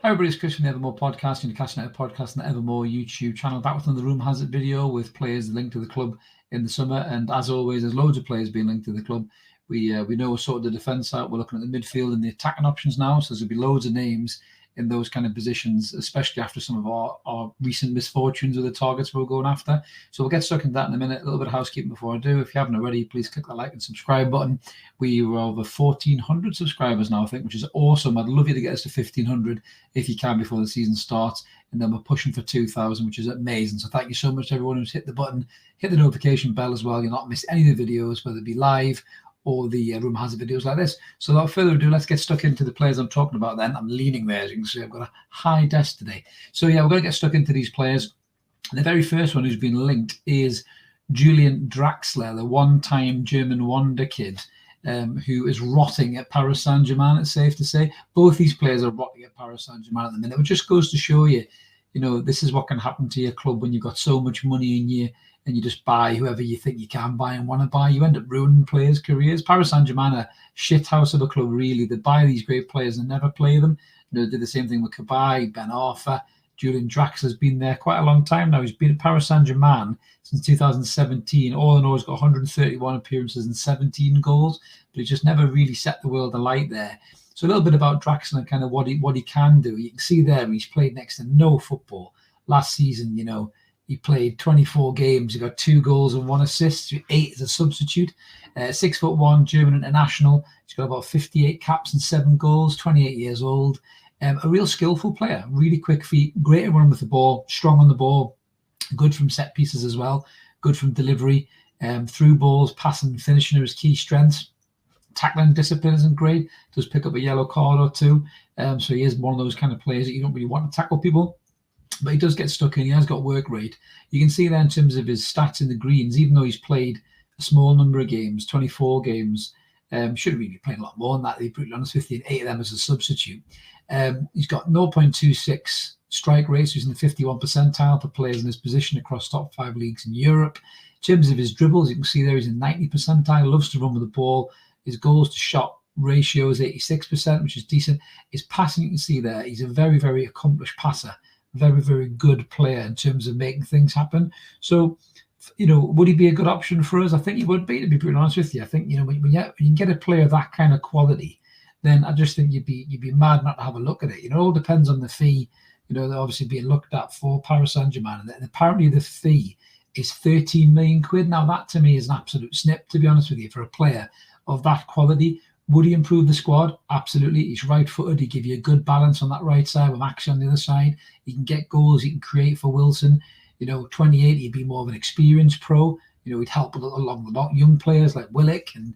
Everybody's Chris from the Evermore podcast, and Newcastle United podcast and the Evermore YouTube channel. Back with another Rumour Has It video with players linked to the club in the summer. And as always, there's loads of players being linked to the club. We know sort of the defence out. We're looking at the midfield and the attacking options now. So there's going to be loads of names in those kind of positions, especially after some of our recent misfortunes with the targets we're going after. So we'll get stuck into that in a minute. A little bit of housekeeping before I do. If you haven't already, please click the like and subscribe button. We were over 1,400 subscribers now, I think, which is awesome. I'd love you to get us to 1,500 if you can before the season starts. And then we're pushing for 2,000, which is amazing. So thank you so much to everyone who's hit the button. Hit the notification bell as well. You'll not miss any of the videos, whether it be live or the Rumour Has It videos like this. So without further ado, let's get stuck into the players I'm talking about then. I'm leaning there, as you can see. I've got a high desk today. So yeah, we're going to get stuck into these players. The very first one who's been linked is Julian Draxler, the one-time German wonder kid who is rotting at Paris Saint-Germain, it's safe to say. Both these players are rotting at Paris Saint-Germain at the minute. It just goes to show you, this is what can happen to your club when you've got so much money in you and you just buy whoever you think you can buy and want to buy. You end up ruining players' careers. Paris Saint-Germain are a shit house of a club, really. They buy these great players and never play them. They did the same thing with Kabay, Ben Arfa. Julian Draxler's been there quite a long time now. He's been at Paris Saint-Germain since 2017. All in all, he's got 131 appearances and 17 goals, but he just never really set the world alight there. So a little bit about Draxler and kind of what he can do. You can see there he's played next to no football. Last season, he played 24 games. He got 2 goals and 1 assist, 8 as a substitute. 6'1", German international. He's got about 58 caps and 7 goals, 28 years old. A real skillful player, really quick feet, great to run with the ball, strong on the ball, good from set pieces as well, good from delivery, through balls, passing and finishing are his key strengths. Tackling discipline isn't great, does pick up a yellow card or two. So he is one of those kind of players that you don't really want to tackle people. But he does get stuck in. He has got work rate. You can see there in terms of his stats in the greens, even though he's played a small number of games, 24 games, should really be playing a lot more than that, to be brutally honest with you, and 8 of them as a substitute. He's got 0.26 strike rates, he's in the 51 percentile for players in his position across top 5 leagues in Europe. In terms of his dribbles, you can see there he's in 90 percentile, loves to run with the ball. His goals to shot ratio is 86%, which is decent. His passing, you can see there, he's a very, very accomplished passer. Very, very good player in terms of making things happen. So, would he be a good option for us? I think he would be, to be pretty honest with you. I think, when you get a player of that kind of quality, then I just think you'd be mad not to have a look at it. It all depends on the fee, they're obviously being looked at for Paris Saint-Germain. And apparently the fee is 13 million quid. Now, that to me is an absolute snip, to be honest with you, for a player of that quality. Would he improve the squad? Absolutely. He's right-footed. He give you a good balance on that right side with Maxi on the other side. He can get goals. He can create for Wilson. 28, he'd be more of an experienced pro. He'd help along with young players like Willock and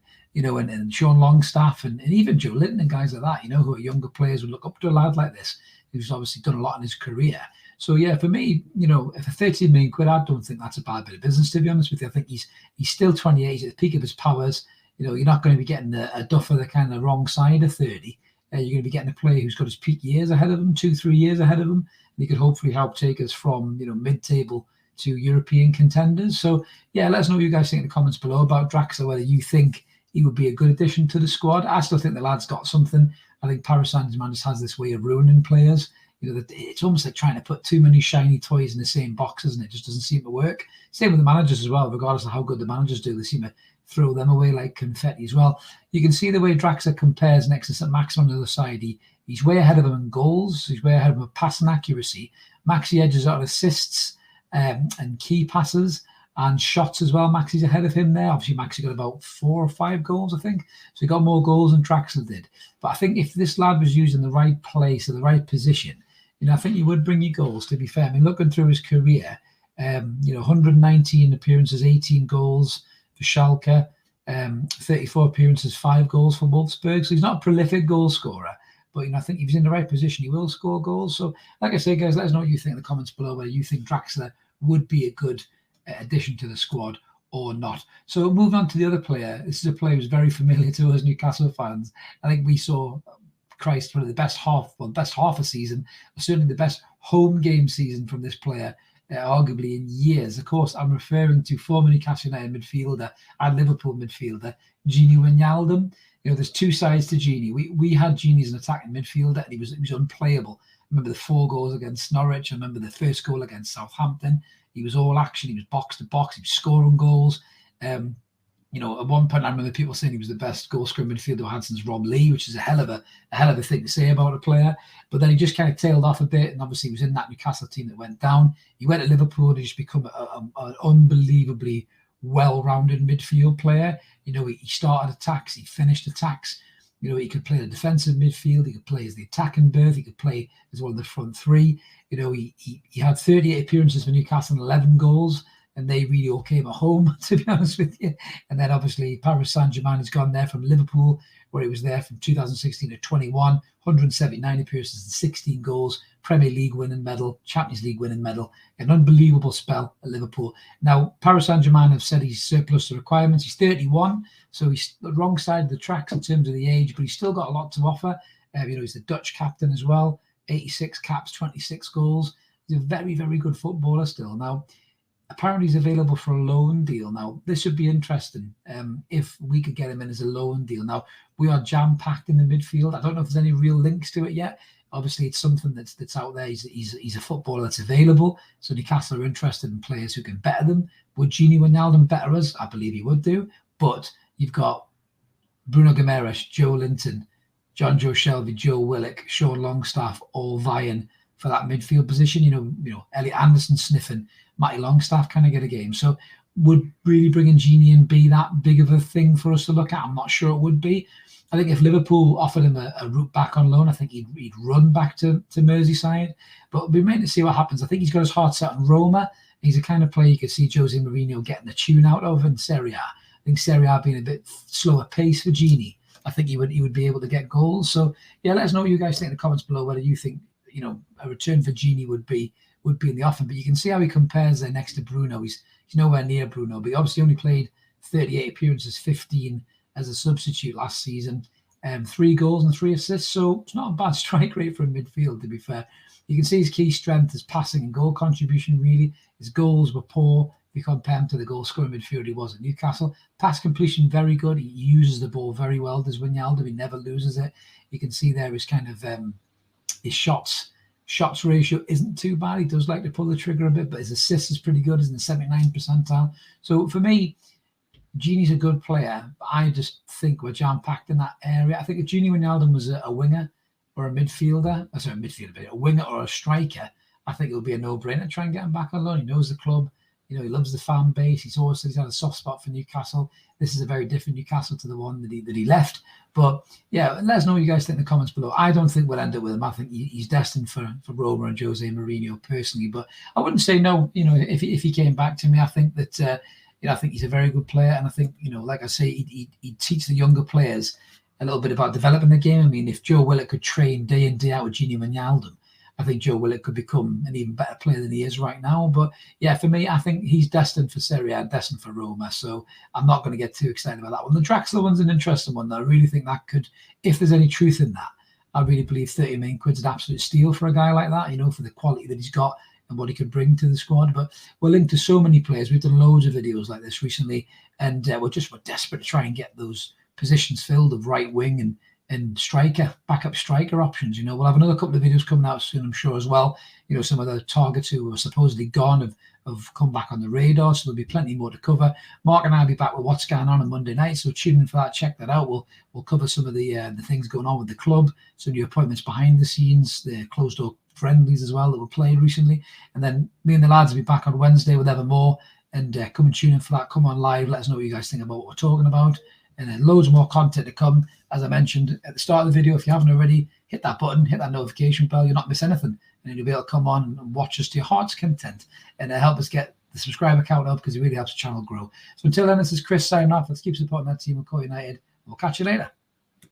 Sean Longstaff and even Joe Linton and guys like that, who are younger players would look up to a lad like this, who's obviously done a lot in his career. So, yeah, for me, if a 13 million quid, I don't think that's a bad bit of business, to be honest with you. I think he's still 28. He's at the peak of his powers. You're not going to be getting a duffer the kind of wrong side of 30. You're going to be getting a player who's got his peak years ahead of him, 2-3 years ahead of him. And he could hopefully help take us from, mid-table to European contenders. So, yeah, let us know what you guys think in the comments below about Draxler, whether you think he would be a good addition to the squad. I still think the lad's got something. I think Paris Saint-Germain just has this way of ruining players. It's almost like trying to put too many shiny toys in the same box, isn't it? It just doesn't seem to work. Same with the managers as well, regardless of how good the managers do. They seem to throw them away like confetti as well. You can see the way Draxler compares next to St. Max on the other side. He's way ahead of him in goals. He's way ahead of him in passing accuracy. Maxi edges out assists and key passes and shots as well. Maxi's ahead of him there. Obviously, Maxi got about 4 or 5 goals, I think. So he got more goals than Draxler did. But I think if this lad was used in the right place or the right position, I think he would bring you goals, to be fair. I mean, looking through his career, 119 appearances, 18 goals for Schalke, 34 appearances, 5 goals for Wolfsburg. So he's not a prolific goal scorer, but I think if he's in the right position, he will score goals. So, like I say, guys, let us know what you think in the comments below, whether you think Draxler would be a good addition to the squad or not. So, moving on to the other player. This is a player who's very familiar to us Newcastle fans. I think we saw, Christ, one of the best half a season, certainly the best home game season from this player, arguably in years. Of course, I'm referring to former Newcastle United midfielder and Liverpool midfielder, Gini Wijnaldum. There's 2 sides to Gini. We had Gini as an attacking midfielder, and he was unplayable. remember the 4 goals against Norwich. I remember the first goal against Southampton. He was all action. He was box to box. He was scoring goals. You know, at one point I remember people saying he was the best goal scoring midfielder we had since Rob Lee, which is a hell of a thing to say about a player. But then he just kind of tailed off a bit, and obviously he was in that Newcastle team that went down. He went to Liverpool and just become an unbelievably well-rounded midfield player. You know, he started attacks, he finished attacks. You know, he could play the defensive midfield, he could play as the attacking berth, he could play as one of the front 3. You know, he had 38 appearances for Newcastle and 11 goals. And they really all came at home, to be honest with you. And then obviously Paris Saint-Germain has gone there from Liverpool, where he was there from 2016 to 21, 179 appearances and 16 goals, Premier League winning medal, Champions League winning medal, an unbelievable spell at Liverpool. Now, Paris Saint-Germain have said he's surplus to requirements. He's 31, so he's the wrong side of the tracks in terms of the age, but he's still got a lot to offer. You know, he's the Dutch captain as well, 86 caps, 26 goals. He's a very, very good footballer still. Now, apparently he's available for a loan deal. Now, this would be interesting if we could get him in as a loan deal. Now, we are jam-packed in the midfield. I don't know if there's any real links to it yet. Obviously, it's something that's out there. He's a footballer that's available. So Newcastle are interested in players who can better them. Would Gini Wijnaldum better us? I believe he would do. But you've got Bruno Guimaraes, Joe Linton, John Joe Shelby, Joe Willock, Sean Longstaff, all vying for that midfield position. You know, Elliot Anderson sniffing, Matty Longstaff kind of get a game. So would really bringing Gini in be that big of a thing for us to look at? I'm not sure it would be. I think if Liverpool offered him a route back on loan, I think he'd run back to Merseyside. But we're meant to see what happens. I think he's got his heart set on Roma. He's the kind of player you could see Jose Mourinho getting a tune out of in Serie A. I think Serie A being a bit slower pace for Gini. I think he would be able to get goals. So yeah, let us know what you guys think in the comments below, whether you think, you know, a return for Gini would be in the offer. But you can see how he compares there next to Bruno. He's nowhere near Bruno, but he obviously only played 38 appearances, 15 as a substitute last season, 3 goals and 3 assists. So it's not a bad strike rate for a midfield, to be fair. You can see his key strength is passing and goal contribution, really. His goals were poor if you compare him to the goal scoring midfielder he was at Newcastle. Pass completion, very good. He uses the ball very well, does Wijnaldum. He never loses it. You can see there his kind of his shots ratio isn't too bad. He does like to pull the trigger a bit, but his assist is pretty good. He's in the 79th percentile. So for me, Gini's a good player, but I just think we're jam-packed in that area. I think if Gini Wijnaldum was a winger or a midfielder, a winger or a striker, I think it would be a no-brainer to try and get him back on loan. He knows the club. You know, he loves the fan base. He's always said he's had a soft spot for Newcastle. This is a very different Newcastle to the one that he left. But yeah, let us know what you guys think in the comments below. I don't think we'll end up with him. I think he's destined for Roma and Jose Mourinho personally. But I wouldn't say no. You know, if he came back to me, I think that you know, I think he's a very good player, and I think, you know, like I say, he'd teach the younger players a little bit about developing the game. I mean, if Joe Willock could train day in, day out with Gini Wijnaldum, I think Joe Willock could become an even better player than he is right now. But yeah, for me, I think he's destined for Serie A, destined for Roma. So I'm not going to get too excited about that one. The Draxler one's an interesting one, though. I really think that could, if there's any truth in that, I really believe 30 million quid's an absolute steal for a guy like that, you know, for the quality that he's got and what he could bring to the squad. But we're linked to so many players. We've done loads of videos like this recently, and we're desperate to try and get those positions filled of right wing and striker, backup striker options. You know, we'll have another couple of videos coming out soon, I'm sure, as well. You know, some of the targets who were supposedly gone have come back on the radar, so there'll be plenty more to cover. Mark and I will be back with what's going on Monday night, so tune in for that. Check that out. We'll cover some of the things going on with the club, some new appointments behind the scenes, the closed door friendlies as well that were played recently. And then me and the lads will be back on Wednesday with Evermore, and come and tune in for that. Come on live. Let us know what you guys think about what we're talking about. And then loads more content to come. As I mentioned at the start of the video, if you haven't already, hit that button, hit that notification bell. You'll not miss anything. And then you'll be able to come on and watch us to your heart's content and help us get the subscriber count up, because it really helps the channel grow. So until then, this is Chris signing off. Let's keep supporting that team of Core United. We'll catch you later.